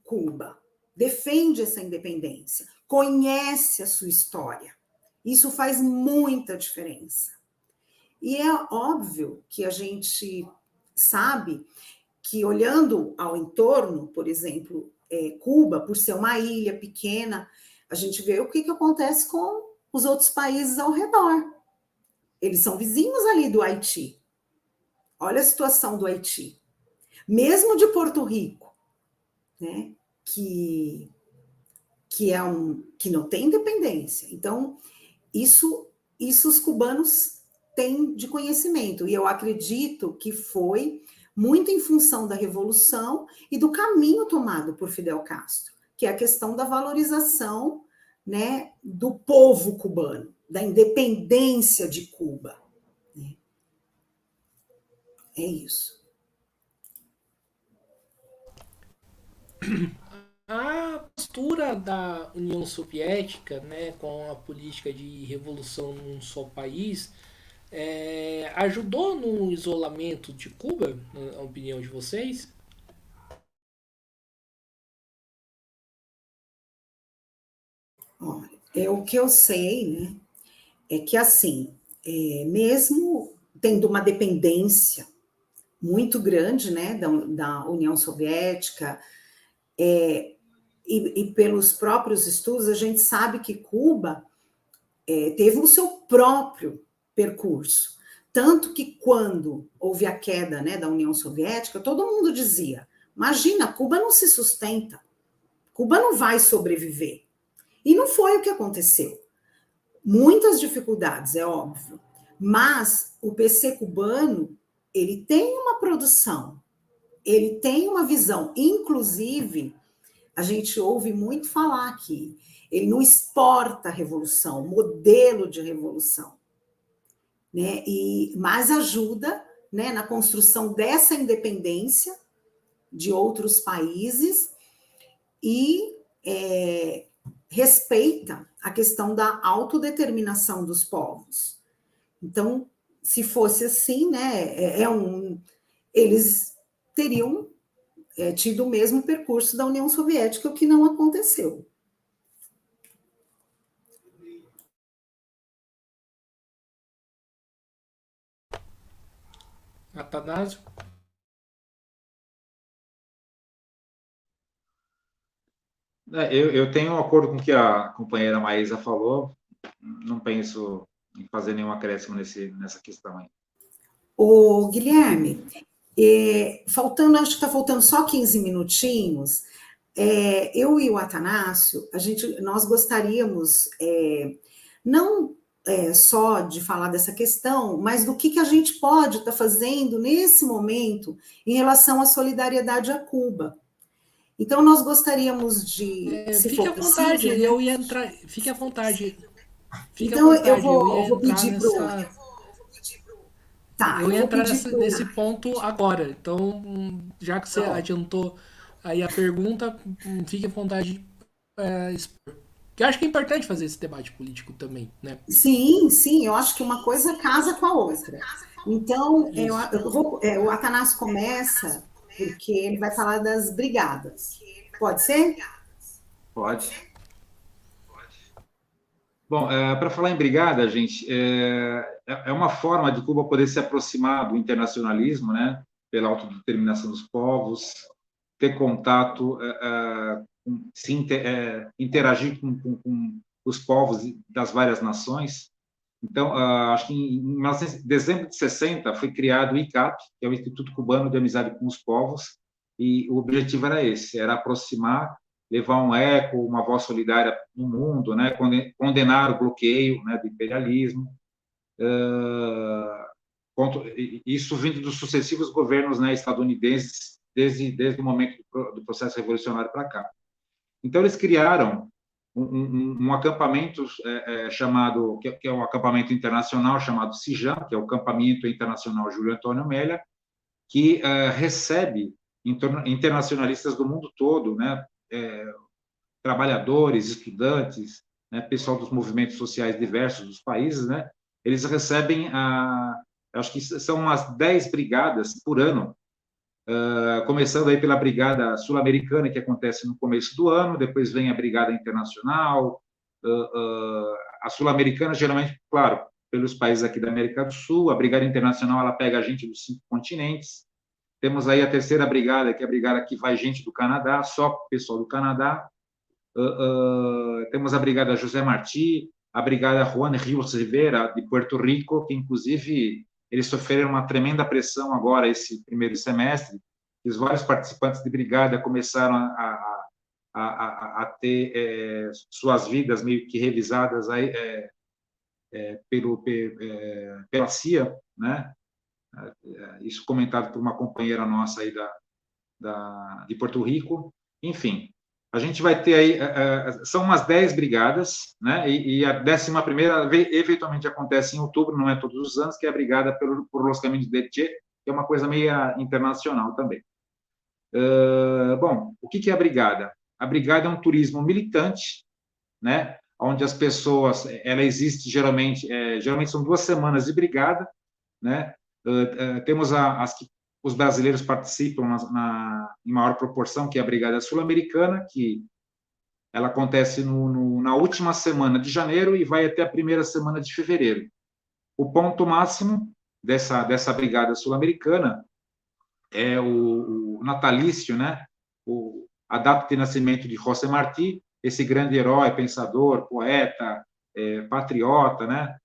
Cuba, defende essa independência, conhece a sua história. Isso faz muita diferença. E é óbvio que a gente sabe que, olhando ao entorno, por exemplo, Cuba, por ser uma ilha pequena, a gente vê o que acontece com os outros países ao redor. Eles são vizinhos ali do Haiti. Olha a situação do Haiti. Mesmo de Porto Rico, né, que não tem independência. Então, isso os cubanos têm de conhecimento. E eu acredito que foi muito em função da Revolução e do caminho tomado por Fidel Castro, que é a questão da valorização, né, do povo cubano, da independência de Cuba. Né? É isso. A postura da União Soviética, né, com a política de revolução num só país, ajudou no isolamento de Cuba, na opinião de vocês? Olha, o que eu sei, né, é que, assim, mesmo tendo uma dependência muito grande, né, da União Soviética, e pelos próprios estudos, a gente sabe que Cuba teve o seu próprio percurso. Tanto que, quando houve a queda, né, da União Soviética, todo mundo dizia: imagina, Cuba não se sustenta, Cuba não vai sobreviver. E não foi o que aconteceu. Muitas dificuldades, é óbvio, mas o PC cubano, ele tem uma produção, ele tem uma visão, inclusive, a gente ouve muito falar aqui, ele não exporta a revolução, modelo de revolução, né? Mas ajuda, né, na construção dessa independência de outros países e respeita a questão da autodeterminação dos povos. Então, se fosse assim, né, eles teriam tido o mesmo percurso da União Soviética, o que não aconteceu. Atanásio? Eu tenho um acordo com o que a companheira Maísa falou, não penso em fazer nenhum acréscimo nessa questão aí. Ô, Guilherme, acho que está faltando só 15 minutinhos. Eu e o Atanásio, nós gostaríamos não só de falar dessa questão, mas do que a gente pode estar fazendo nesse momento em relação à solidariedade a Cuba. Então, nós gostaríamos de, se Fique for à vontade, possível, eu ia entrar. Fique à vontade. Fique então à vontade, eu vou entrar pedir para eu ia vou entrar pedir nesse ponto agora. Então, já que você adiantou aí a pergunta, fique à vontade de expor. Que eu acho que é importante fazer esse debate político também, né? Sim, eu acho que uma coisa casa com a outra. Então, Isso. o Atanásio começa, porque ele vai falar das brigadas. Pode ser? Pode. Bom, para falar em brigada, gente, é uma forma de Cuba poder se aproximar do internacionalismo, né, pela autodeterminação dos povos, ter contato, interagir com os povos das várias nações. Então, acho que em dezembro de 60 foi criado o ICAP, que é o Instituto Cubano de Amizade com os Povos, e o objetivo era esse, era aproximar, levar um eco, uma voz solidária no mundo, né, condenar o bloqueio, né, do imperialismo, isso vindo dos sucessivos governos, né, estadunidenses desde o momento do processo revolucionário para cá. Então, eles criaram um acampamento chamado, que é um acampamento internacional chamado CIJAM, que é o Acampamento Internacional Júlio Antônio Mella, que recebe internacionalistas do mundo todo, né? Trabalhadores, estudantes, né? Pessoal dos movimentos sociais diversos dos países, né? Eles recebem, acho que são umas 10 brigadas por ano, começando aí pela Brigada Sul-Americana, que acontece no começo do ano, depois vem a Brigada Internacional, a Sul-Americana, geralmente, claro, pelos países aqui da América do Sul, a Brigada Internacional, ela pega a gente dos 5 continentes, temos aí a terceira brigada, que é a brigada que vai gente do Canadá, só pessoal do Canadá, temos a Brigada José Martí, a Brigada Juan Rios Rivera, de Puerto Rico, que, inclusive, eles sofreram uma tremenda pressão agora, esse primeiro semestre, e os vários participantes de brigada começaram a ter suas vidas meio que revisadas aí, pela CIA, né? Isso comentado por uma companheira nossa aí de Porto Rico. Enfim, a gente vai ter aí, são umas 10 brigadas, né? E a 11ª eventualmente acontece em outubro, não é todos os anos, que é a brigada por Los Caminhos de Che, que é uma coisa meio internacional também. Bom, o que é a brigada? A brigada é um turismo militante, né? Onde as pessoas, ela existe geralmente são 2 semanas de brigada, né? Temos as que os brasileiros participam em maior proporção, que é a Brigada Sul-Americana, que ela acontece na última semana de janeiro e vai até a primeira semana de fevereiro. O ponto máximo dessa Brigada Sul-Americana é o natalício, né? A data de nascimento de José Martí, esse grande herói, pensador, poeta, patriota, né?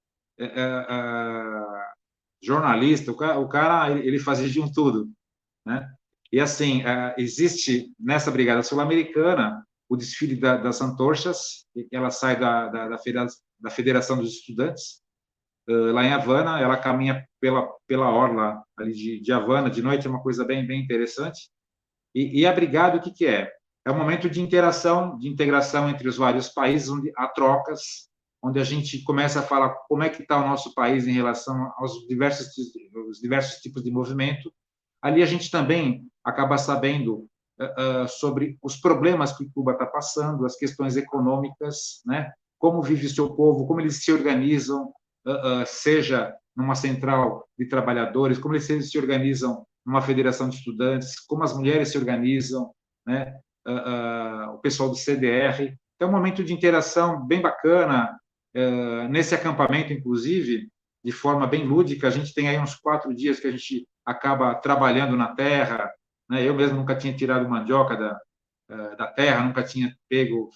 Jornalista, o cara ele fazia de um tudo, né? E assim, existe nessa Brigada Sul-Americana o desfile das Antorchas, que ela sai da Federação dos Estudantes, lá em Havana, ela caminha pela orla ali de Havana, de noite, é uma coisa bem, bem interessante. E a brigada, o que é? É um momento de interação, de integração entre os vários países, onde há trocas, onde a gente começa a falar como é que está o nosso país em relação aos diversos tipos de movimento. Ali a gente também acaba sabendo sobre os problemas que Cuba está passando, as questões econômicas, né? Como vive o seu povo, como eles se organizam, seja numa central de trabalhadores, como eles se organizam numa federação de estudantes, como as mulheres se organizam, né? O pessoal do CDR. Então, é um momento de interação bem bacana. Nesse acampamento, inclusive, de forma bem lúdica, a gente tem aí uns 4 dias que a gente acaba trabalhando na terra, né? Eu mesmo nunca tinha tirado mandioca da terra, nunca tinha pego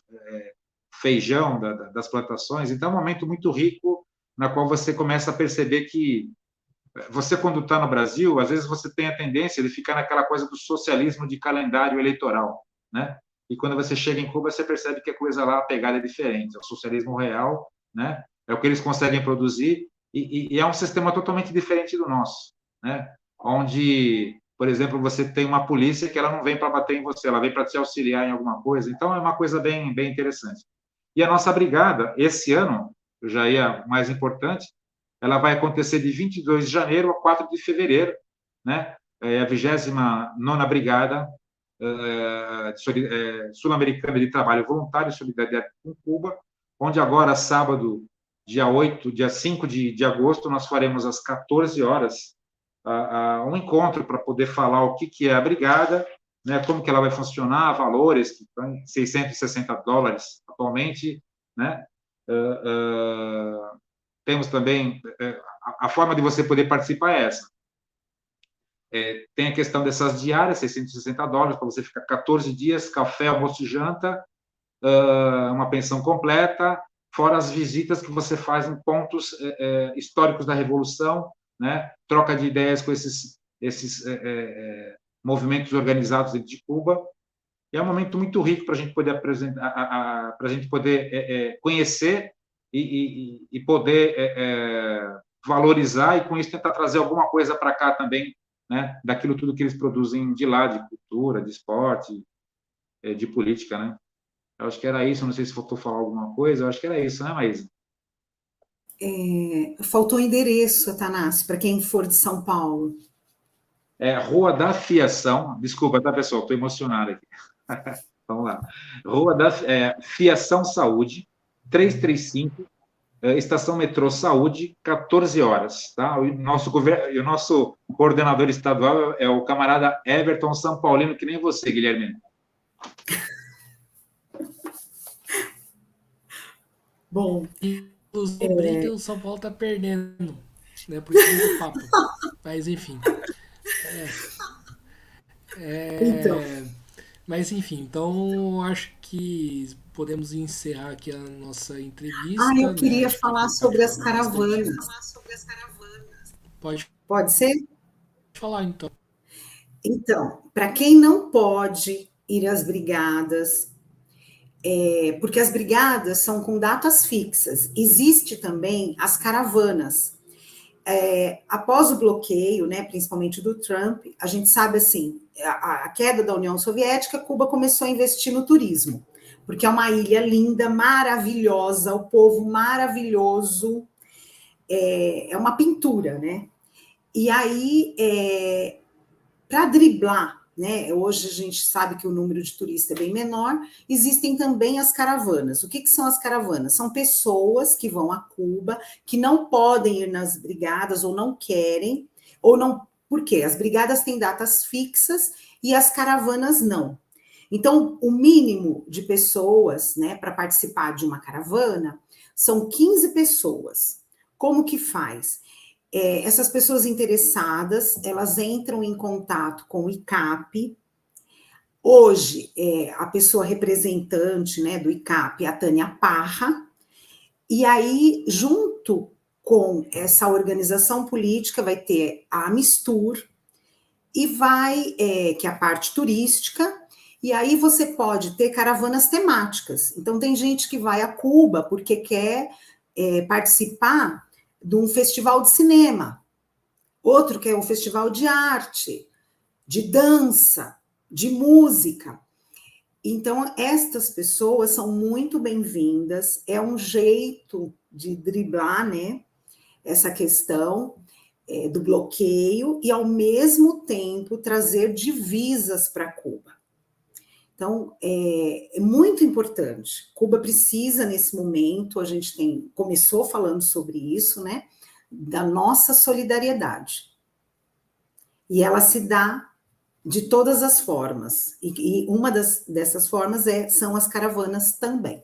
feijão das plantações, então é um momento muito rico, na qual você começa a perceber que você, quando está no Brasil, às vezes você tem a tendência de ficar naquela coisa do socialismo de calendário eleitoral, né? E quando você chega em Cuba, você percebe que a coisa lá, a pegada é diferente, é o socialismo real, né? É o que eles conseguem produzir, e é um sistema totalmente diferente do nosso, né? Onde, por exemplo, você tem uma polícia que ela não vem para bater em você, ela vem para te auxiliar em alguma coisa, então é uma coisa bem, bem interessante. E a nossa brigada, esse ano, já é mais importante, ela vai acontecer de 22 de janeiro a 4 de fevereiro, né? É a 29ª Brigada Sul-Americana de Trabalho Voluntário e Solidariedade com Cuba, onde agora, sábado, dia 5 de agosto, nós faremos às 14 horas um encontro para poder falar o que é a brigada, né, como que ela vai funcionar, valores, que estão em $660 atualmente, né? Temos também a forma de você poder participar é essa. Tem a questão dessas diárias, $660 para você ficar 14 dias, café, almoço e janta, uma pensão completa, fora as visitas que você faz em pontos históricos da Revolução, né? Troca de ideias com esses movimentos organizados dentro de Cuba. E é um momento muito rico para a gente poder apresentar, para a gente poder conhecer e poder valorizar, e com isso tentar trazer alguma coisa para cá também, né? Daquilo tudo que eles produzem de lá, de cultura, de esporte, de política, né? Eu acho que era isso, não sei se faltou falar alguma coisa, eu acho que era isso, né, Maísa? Faltou endereço, Atanásio, para quem for de São Paulo. Rua da Fiação, desculpa, tá, pessoal? Estou emocionado aqui. Vamos lá. Rua da Fiação Saúde, 335, Estação Metrô Saúde, 14 horas. Tá? O nosso coordenador estadual é o camarada Everton São Paulino, que nem você, Guilherme. Bom, Inclusive, o São Paulo tá perdendo, né? Por causa do Papa. Mas, enfim. então, É, mas, enfim, então acho que podemos encerrar aqui a nossa entrevista, eu né? queria Acho que falar foi sobre as bastante. caravanas. Pode Pode ser? falar, então. Então, para quem não pode ir às brigadas, porque as brigadas são com datas fixas, existe também as caravanas. Após o bloqueio, né, principalmente do Trump, a gente sabe assim, a queda da União Soviética, Cuba começou a investir no turismo, porque é uma ilha linda, maravilhosa, o povo maravilhoso, é uma pintura, né? E aí, para driblar, né? Hoje a gente sabe que o número de turistas é bem menor, existem também as caravanas. O que são as caravanas? São pessoas que vão a Cuba, que não podem ir nas brigadas, ou não querem, ou não. Por quê? As brigadas têm datas fixas e as caravanas não. Então, o mínimo de pessoas, né, para participar de uma caravana são 15 pessoas. Como que faz? Essas pessoas interessadas, elas entram em contato com o ICAP. Hoje, a pessoa representante, né, do ICAP é a Tânia Parra, e aí, junto com essa organização política, vai ter a Amistur, e que é a parte turística, e aí você pode ter caravanas temáticas. Então, tem gente que vai a Cuba porque quer participar de um festival de cinema, outro que é um festival de arte, de dança, de música. Então, estas pessoas são muito bem-vindas, é um jeito de driblar, né, essa questão do bloqueio e, ao mesmo tempo, trazer divisas para Cuba. Então, é muito importante. Cuba precisa, nesse momento, a gente começou falando sobre isso, né, da nossa solidariedade. E ela se dá de todas as formas. E uma dessas formas são as caravanas também.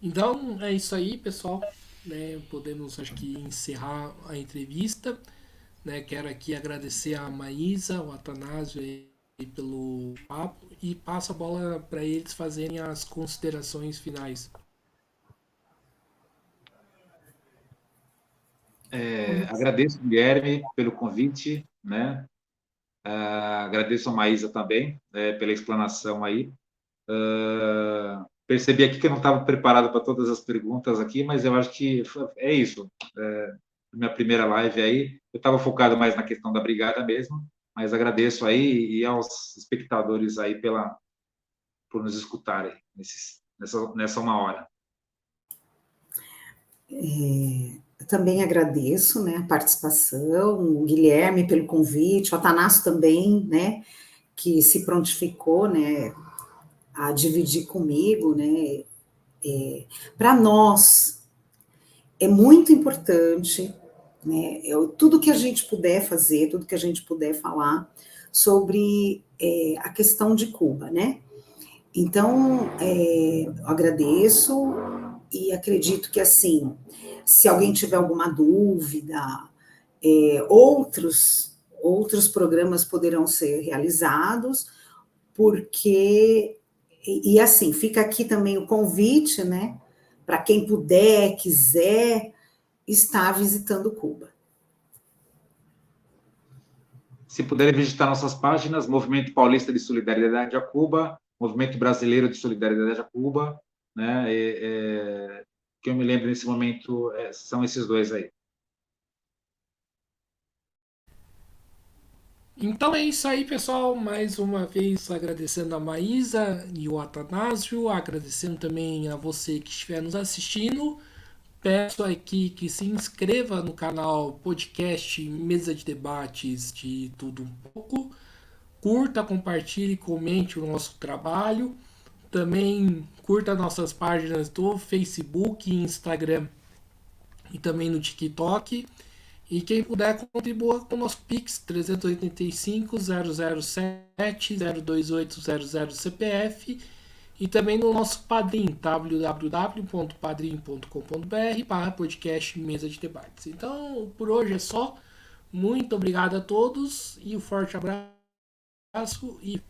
Então é isso aí, pessoal. Né? Podemos, acho que, encerrar a entrevista. Né? Quero aqui agradecer a Maísa, o Atanásio aí pelo papo e passo a bola para eles fazerem as considerações finais. Agradeço, Guilherme, pelo convite, né? Agradeço a Maísa também, pela explanação aí. Percebi aqui que eu não estava preparado para todas as perguntas aqui, mas eu acho que é isso. Minha primeira live aí, eu estava focado mais na questão da brigada mesmo, mas agradeço aí e aos espectadores aí por nos escutarem nessa uma hora. Eu também agradeço, né, a participação, o Guilherme pelo convite, o Atanásio também, né, que se prontificou, né, a dividir comigo, né. Para nós é muito importante, né, tudo que a gente puder fazer, tudo que a gente puder falar sobre a questão de Cuba, né. Então, eu agradeço e acredito que, assim, se alguém tiver alguma dúvida, outros programas poderão ser realizados, porque, assim, fica aqui também o convite, né, para quem puder, quiser, estar visitando Cuba. Se puderem visitar nossas páginas, Movimento Paulista de Solidariedade a Cuba, Movimento Brasileiro de Solidariedade a Cuba, né? Que eu me lembro nesse momento são esses dois aí. Então é isso aí, pessoal. Mais uma vez agradecendo a Maísa e o Atanásio, agradecendo também a você que estiver nos assistindo. Peço aqui que se inscreva no canal podcast Mesa de Debates de Tudo Um Pouco. Curta, compartilhe, comente o nosso trabalho. Também curta nossas páginas do Facebook, Instagram e também no TikTok. E quem puder contribua com o nosso Pix 385-007-02800 CPF e também no nosso Padrim, www.padrim.com.br/podcast Mesa de Debates. Então, por hoje é só. Muito obrigado a todos e um forte abraço e